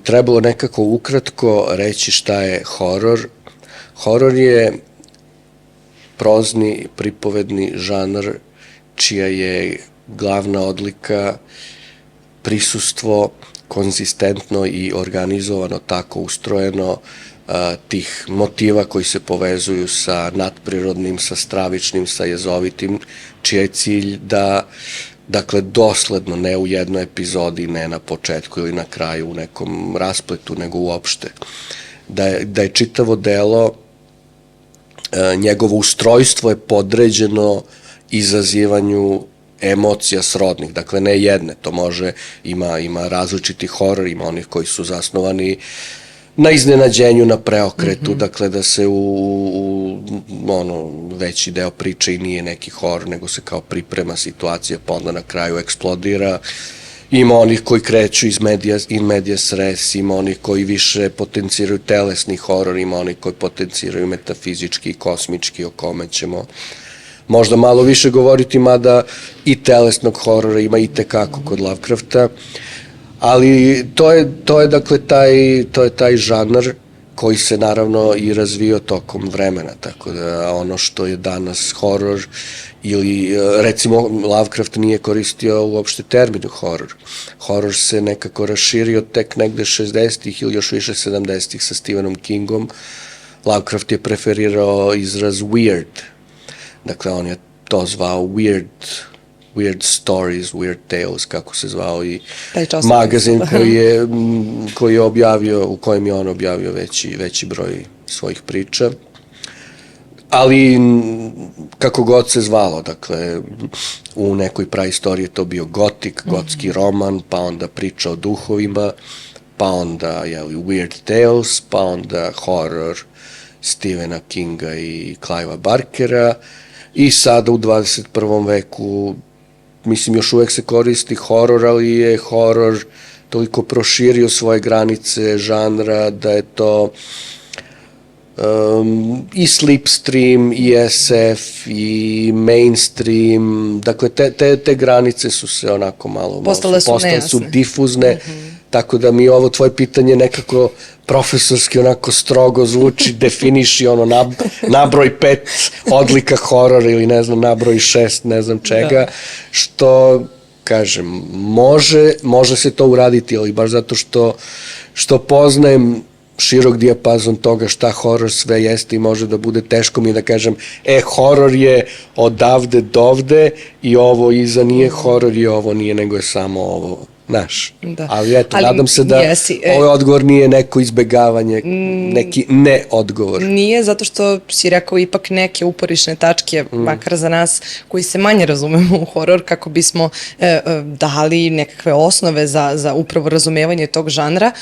trebalo nekako ukratko reći šta je horor. Horor je prozni, pripovedni žanr čija je glavna odlika prisustvo konzistentno i organizovano, tako ustrojeno, tih motiva koji se povezuju sa nadprirodnim, sa stravičnim, sa jezovitim, čija je cilj da, dakle, dosledno, ne u jednoj epizodi, ne na početku ili na kraju, u nekom raspletu, nego uopšte, da je čitavo delo, njegovo ustrojstvo je podređeno izazivanju emocija srodnih, dakle ne jedne, to može, ima različiti horor, ima onih koji su zasnovani na iznenađenju, na preokretu, dakle da se u veći deo priče i nije neki horor, nego se kao priprema situacija, pa onda na kraju eksplodira. Ima onih koji kreću in medias res, ima onih koji više potenciraju telesni horor, ima onih koji potenciraju metafizički i kosmički, o kome ćemo možda malo više govoriti, mada i telesnog horora ima i tekako kod Lovecrafta, ali to je dakle taj žanr koji se naravno i razvio tokom vremena, tako da ono što je danas horor, ili recimo Lovecraft nije koristio uopšte termin horor. Horor se nekako raširio tek negde 60-ih ili još više 70-ih sa Stephenom Kingom. Lovecraft je preferirao izraz weird, dakle on je to zvao Weird Stories, Weird Tales, kako se zvao i magazin koji je objavio, u kojem je on objavio veći broj svojih priča. Ali, kako god se zvalo, dakle, u nekoj praistoriji je to bio gotik, gotski roman, pa onda priča o duhovima, pa onda, Weird Tales, pa onda horror Stephena Kinga i Clivea Barkera, i sada u 21. veku, mislim, još uvek se koristi horor, ali je horor toliko proširio svoje granice žanra da je to i slipstream, i SF, i mainstream, dakle, te granice su se onako malo postale su difuzne, tako da mi ovo tvoje pitanje nekako profesorski onako strogo zvuči, definiši nabroj 5 odlika horora ili ne znam, nabroj 6, ne znam čega, što, kažem, može se to uraditi, ali baš zato što poznajem širok dijapazon toga šta horor sve jeste i može da bude teško mi da kažem, horor je odavde dovde i ovo iza nije horor i ovo nije, nego je samo ovo. Znaš, ali eto, nadam se da ovaj odgovor nije neko izbegavanje, neki ne odgovor. Nije, zato što si rekao ipak neke uporišne tačke, makar za nas koji se manje razumemo u horor, kako bismo dali nekakve osnove za upravo razumevanje tog žanra.